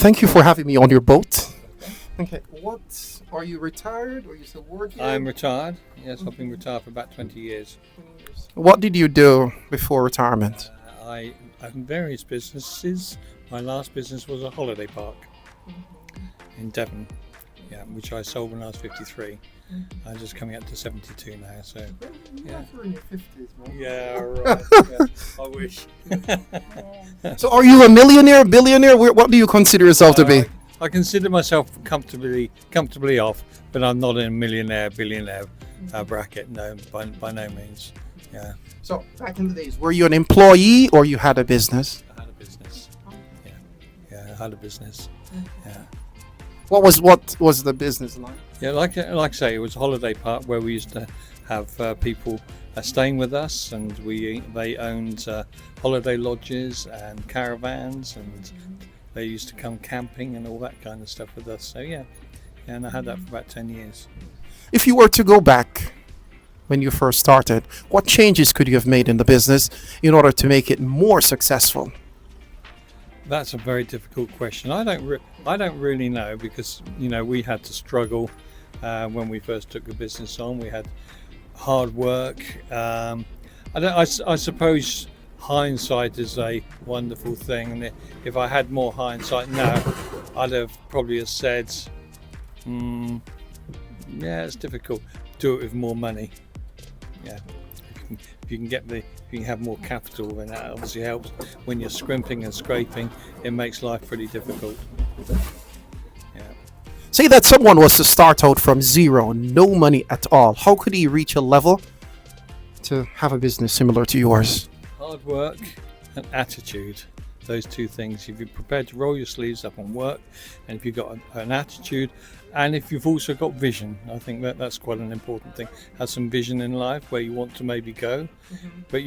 Thank you for having me on your boat. Okay, what are you retired or you still working? I'm retired. Yes, I've been retired for about 20 years. What did you do before retirement? I own various businesses. My last business was a holiday park in Devon, yeah, which I sold when I was 53. I'm just coming up to 72 now, so yeah. You're in your 50s, man. Yeah, right. Yeah, I wish. So are you a millionaire, billionaire? What do you consider yourself to be? I consider myself comfortably off, but I'm not in a millionaire, billionaire bracket. No, by no means. Yeah. So back in the days, were you an employee or you had a business? I had a business. Yeah, yeah, I had a business. Yeah. What was the business like? Yeah, like I say, it was a holiday park where we used to have people staying with us, and they owned holiday lodges and caravans, and they used to come camping and all that kind of stuff with us. So yeah, and I had that for about 10 years. If you were to go back when you first started, what changes could you have made in the business in order to make it more successful? That's a very difficult question. I don't really know, because we had to struggle when we first took the business on. We had hard work. I suppose hindsight is a wonderful thing, and if I had more hindsight now, I'd have probably said, yeah, it's difficult. Do it with more money. Yeah. If you can have more capital, then that obviously helps. When you're scrimping and scraping, it makes life pretty difficult. Yeah. Say that someone was to start out from zero, no money at all. How could he reach a level to have a business similar to yours? Hard work and attitude. Those two things. If you're prepared to roll your sleeves up and work, and if you've got an attitude, and if you've also got vision, I think that's quite an important thing. Have some vision in life where you want to maybe go. But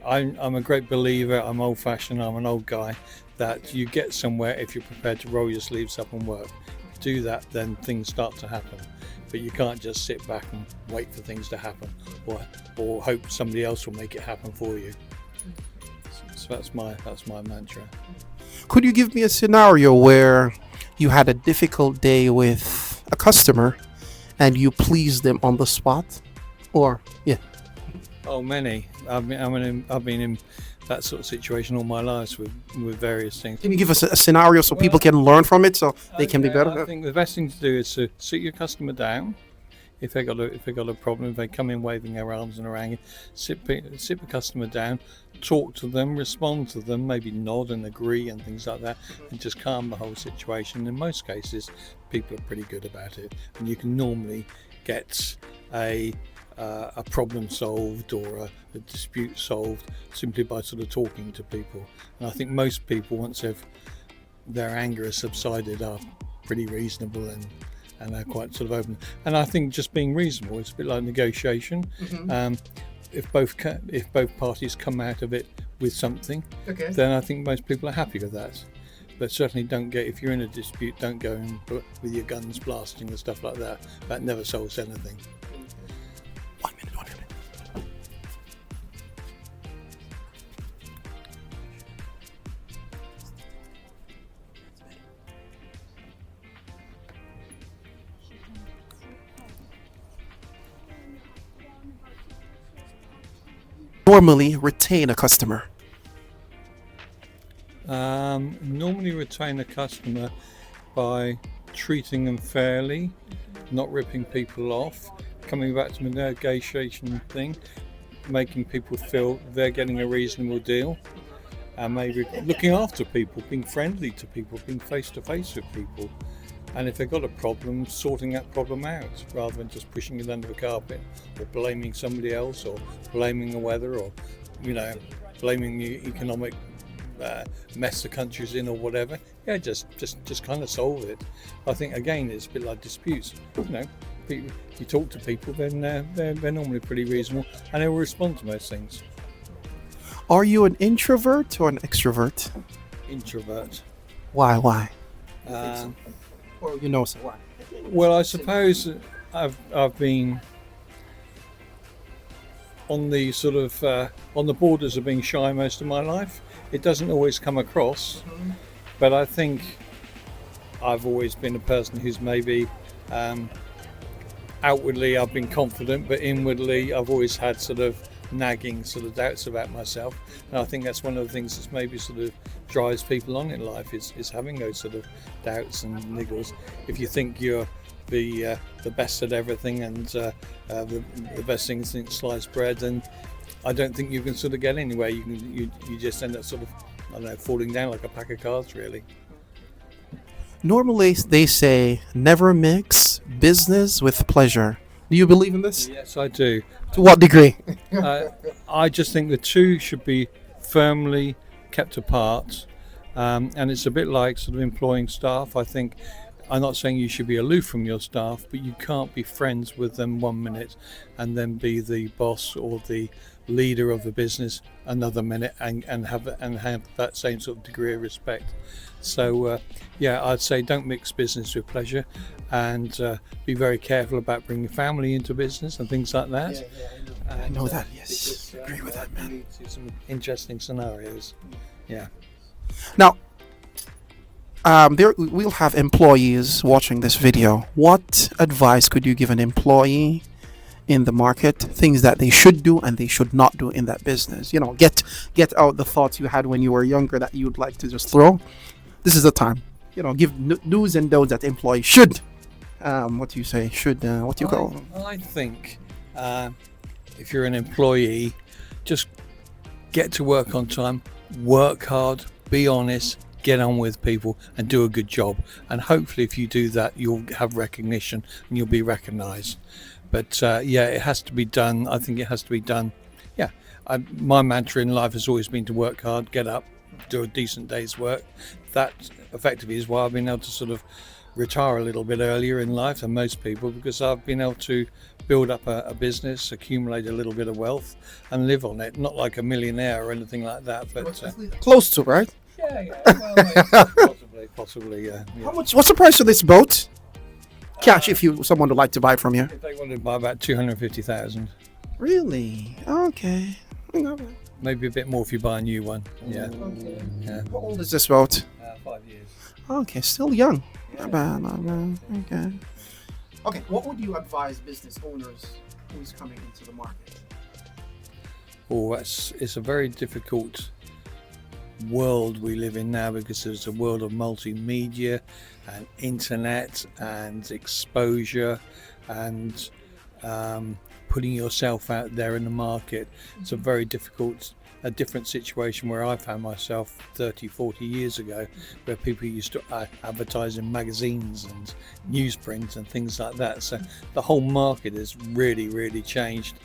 I'm a great believer. I'm old-fashioned. I'm an old guy. That you get somewhere if you're prepared to roll your sleeves up and work. Do that, then things start to happen. But you can't just sit back and wait for things to happen, or hope somebody else will make it happen for you. So that's my mantra. Could you give me a scenario where you had a difficult day with a customer and you pleased them on the spot? Or yeah. Oh, many. I've been in that sort of situation all my life with various things. Can you give us a scenario so people can learn from it, so they can be better? I think the best thing to do is to sit your customer down. If they got a problem, if they come in waving their arms and haranguing, sit the customer down, talk to them, respond to them, maybe nod and agree and things like that, and just calm the whole situation. In most cases, people are pretty good about it, and you can normally get a problem solved or a dispute solved simply by sort of talking to people. And I think most people, once their anger has subsided, are pretty reasonable and they're quite sort of open. And I think just being reasonable, it's a bit like negotiation. If both parties come out of it with something, then I think most people are happy with that. But certainly if you're in a dispute, don't go in with your guns blasting and stuff like that. That never solves anything. 1 minute. Normally retain a customer? Normally retain a customer by treating them fairly, not ripping people off, coming back to the negotiation thing, making people feel they're getting a reasonable deal, and maybe looking after people, being friendly to people, being face to face with people. And if they've got a problem, sorting that problem out rather than just pushing it under the carpet or blaming somebody else or blaming the weather or, blaming the economic mess the country's in or whatever. Yeah, just kind of solve it. I think, again, it's a bit like disputes. You talk to people, then they're normally pretty reasonable and they will respond to most things. Are you an introvert or an extrovert? Introvert. Why? Or so why? Well, I suppose I've been on the sort of on the borders of being shy most of my life. It doesn't always come across, but I think I've always been a person who's maybe outwardly I've been confident, but inwardly I've always had sort of nagging sort of doubts about myself. And I think that's one of the things that's maybe sort of drives people on in life is having those sort of doubts and niggles. If you think you're the best at everything and the best thing since sliced bread, then I don't think you can sort of get anywhere. You just end up sort of, I don't know, falling down like a pack of cards, really. Normally, they say never mix business with pleasure. Do you believe in this? Yes, I do. To what degree? I just think the two should be firmly kept apart, and it's a bit like sort of employing staff. I think I'm not saying you should be aloof from your staff, but you can't be friends with them 1 minute and then be the boss or the leader of the business another minute and have that same sort of degree of respect. So yeah, I'd say don't mix business with pleasure, and be very careful about bringing family into business and things like that. I know that. Yes, Because, agree with that, man. leads to some interesting scenarios. Yeah. Now, there we'll have employees watching this video. What advice could you give an employee in the market? Things that they should do and they should not do in that business. You know, get out the thoughts you had when you were younger that you'd like to just throw. This is the time. You know, give do's and don'ts that employees should. What do you say? Should what do you call? I think if you're an employee, just get to work on time, work hard, be honest, get on with people and do a good job. And hopefully if you do that, you'll have recognition and you'll be recognised. But yeah, it has to be done. I think it has to be done. Yeah, my mantra in life has always been to work hard, get up, do a decent day's work. That effectively is why I've been able to sort of retire a little bit earlier in life than most people, because I've been able to build up a business, accumulate a little bit of wealth and live on it. Not like a millionaire or anything like that, but Close to, right? yeah, well, possibly, yeah. How much? What's the price of this boat? Cash, if someone would like to buy from you. If they wanted to buy about 250,000, Really? Okay. maybe a bit more if you buy a new one. Yeah, yeah. How old is this boat? 5 years. Okay, still young. Not bad, not bad. Okay. Okay, what would you advise business owners who's coming into the market? Oh, it's a very difficult world we live in now, because there's a world of multimedia and internet and exposure and putting yourself out there in the market. It's a very different situation where I found myself 30-40 years ago, where people used to advertise in magazines and newsprints and things like that. So the whole market has really changed.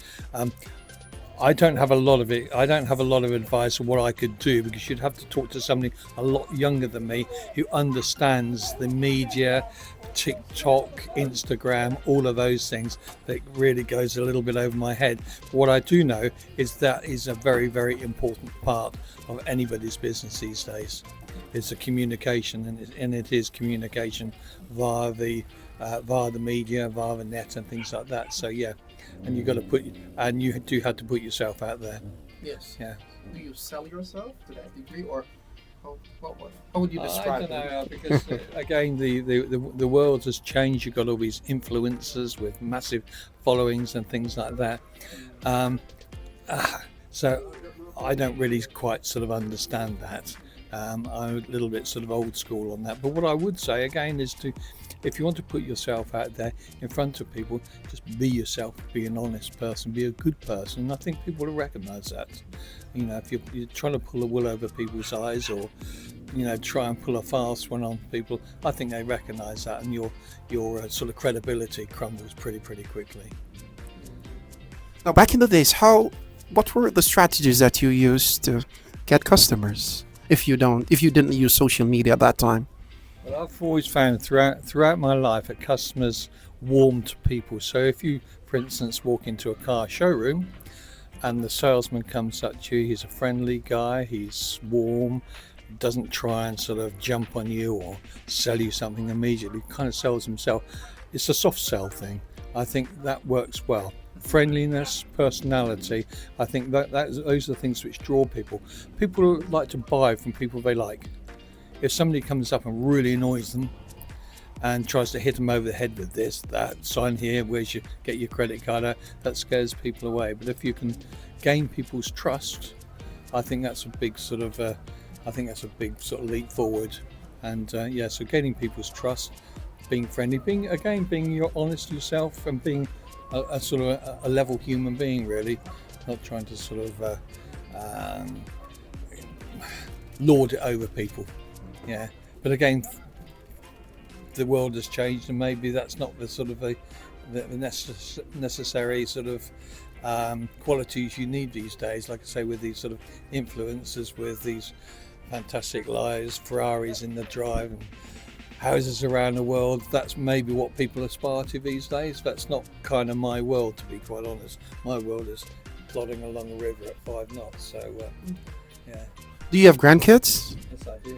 I don't have a lot of it. I don't have a lot of advice on what I could do, because you'd have to talk to somebody a lot younger than me who understands the media, TikTok, Instagram, all of those things. That really goes a little bit over my head. But what I do know is that is a very important part of anybody's business these days. It's a communication, and it is communication via the media, via the net, and things like that. So yeah. And you do have to put yourself out there. Yes. Yeah. Do you sell yourself to that degree, or how would you describe I don't know, because again, the world has changed. You've got all these influencers with massive followings and things like that. So I don't really quite sort of understand that. I'm a little bit sort of old school on that. But what I would say again is if you want to put yourself out there in front of people, just be yourself, be an honest person, be a good person. And I think people will recognise that. You know, if you're trying to pull the wool over people's eyes, or try and pull a fast one on people, I think they recognise that, and your sort of credibility crumbles pretty quickly. Now, back in the days, what were the strategies that you used to get customers? If you didn't use social media at that time. Well, I've always found throughout my life that customers warm to people. So if you, for instance, walk into a car showroom and the salesman comes up to you, he's a friendly guy, he's warm, doesn't try and sort of jump on you or sell you something immediately, kind of sells himself. It's a soft sell thing. I think that works well. Friendliness, personality, I think those are the things which draw people. People like to buy from people they like. If somebody comes up and really annoys them, and tries to hit them over the head with this, that, sign here, get your credit card out. That scares people away. But if you can gain people's trust, I think that's a big sort of leap forward. And so gaining people's trust, being friendly, being your honest yourself, and being a sort of a level human being, really, not trying to sort of lord it over people. Yeah, but again, the world has changed, and maybe that's not the sort of the necessary sort of qualities you need these days. Like I say, with these sort of influencers, with these fantastic lives, Ferraris in the drive, and houses around the world, that's maybe what people aspire to these days. That's not kind of my world, to be quite honest. My world is plodding along a river at 5 knots. So, yeah. Do you have grandkids? Yes, I do.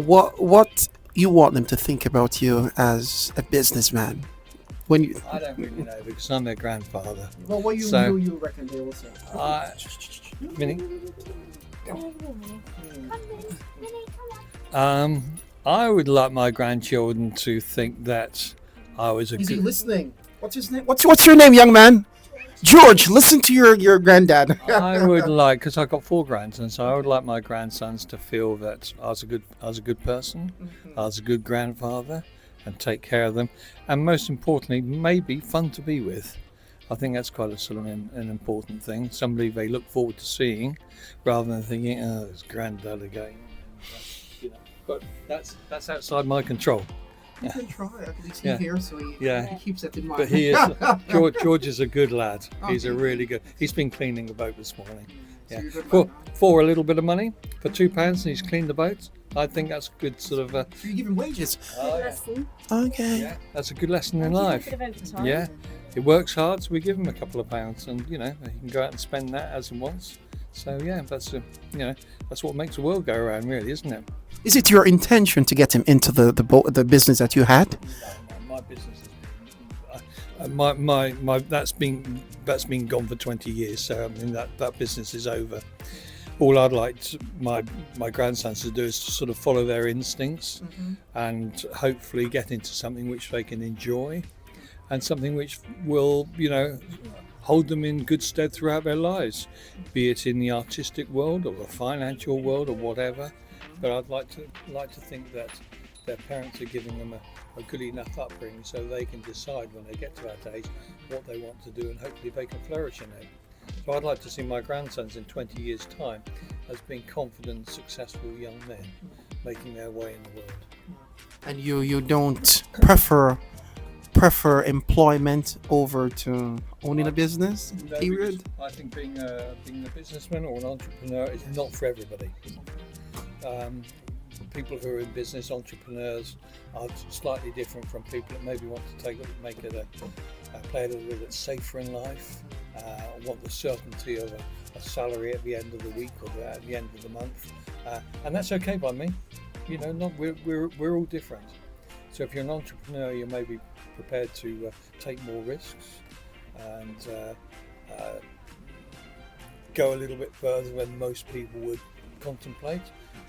What you want them to think about you as a businessman? When you, I don't really know, because I'm their grandfather. well, what you reckon they will say? Minnie? I would like my grandchildren to think that I was a Is good... he listening? What's his name? What's your name, young man? George, listen to your granddad. I would like, because I've got 4 grandsons, so I would like my grandsons to feel that I was a good person, I was a good grandfather, and take care of them, and most importantly, maybe fun to be with. I think that's quite a sort of an important thing. Somebody they look forward to seeing, rather than thinking, "Oh, it's granddad again." But that's outside my control. You can try. At least he's here, so he keeps that in mind. But he is George is a good lad. He's a really good. He's been cleaning the boat this morning. Yeah, for a little bit of money, for £2, and he's cleaned the boat. I think that's a good sort of. So you give him wages. Lesson. Okay. Yeah, that's a good lesson in And life. keep a bit of overtime. Yeah, he works hard, so we give him a couple of pounds, and he can go out and spend that as he wants. So yeah, that's what makes the world go around, really, isn't it? Is it your intention to get him into the business that you had? My business has been that's been gone for 20 years. So I mean that business is over. All I'd like my grandsons to do is to sort of follow their instincts, and hopefully get into something which they can enjoy, and something which will hold them in good stead throughout their lives, be it in the artistic world or the financial world or whatever. But I'd like to think that their parents are giving them a good enough upbringing so they can decide when they get to that age what they want to do, and hopefully they can flourish in it. So I'd like to see my grandsons in 20 years' time as being confident, successful young men making their way in the world. And you don't prefer employment over to owning a business? No, Period. I think being a businessman or an entrepreneur is not for everybody. People who are in business, entrepreneurs, are slightly different from people that maybe want to make it play it a little bit safer in life, want the certainty of a salary at the end of the week or at the end of the month, and that's okay by me. We're all different. So if you're an entrepreneur, you may be prepared to take more risks and go a little bit further than most people would contemplate.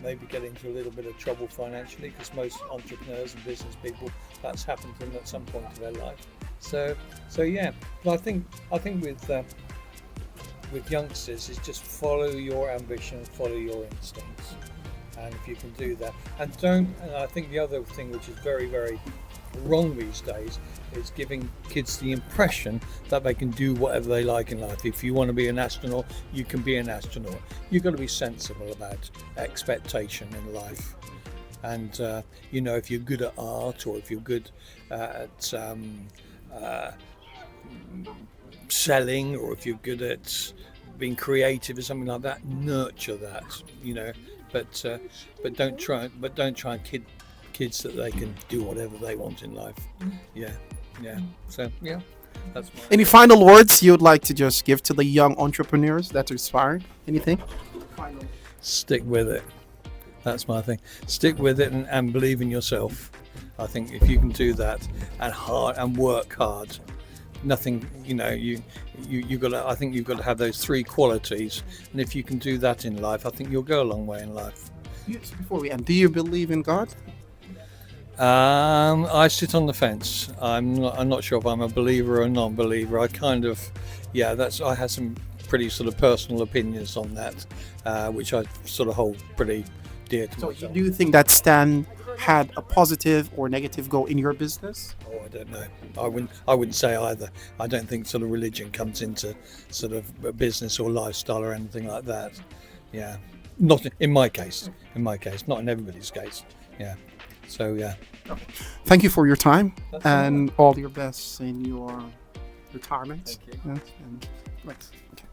Maybe get into a little bit of trouble financially, because most entrepreneurs and business people, that's happened to them at some point in their life. So yeah. But I think with youngsters, is just follow your ambition, follow your instincts, and if you can do that, and I think the other thing which is very, very wrong these days is giving kids the impression that they can do whatever they like in life. If you want to be an astronaut, you can be an astronaut. You've got to be sensible about expectation in life. And if you're good at art, or if you're good at selling, or if you're good at being creative or something like that, nurture that. But don't try and kid kids that they can do whatever they want in life. Yeah. So yeah, that's my... Any final words you'd like to just give to the young entrepreneurs that are inspired? Anything? Final. Stick with it. That's my thing. Stick with it and believe in yourself. I think if you can do that and work hard, nothing. You've got to. I think you've got to have those 3 qualities, and if you can do that in life, I think you'll go a long way in life. Before we end, do you believe in God? I sit on the fence. I'm not sure if I'm a believer or non-believer. I kind of, yeah, I have some pretty sort of personal opinions on that, which I sort of hold pretty dear to So, myself. do you think that Stan had a positive or negative goal in your business? Oh, I don't know. I wouldn't say either. I don't think sort of religion comes into sort of business or lifestyle or anything like that. Yeah, not in my case. In my case, not in everybody's case. Yeah. So yeah. Thank you for your time That's all right. and all your best in your retirement. Thank you. Yes, and thanks. Okay.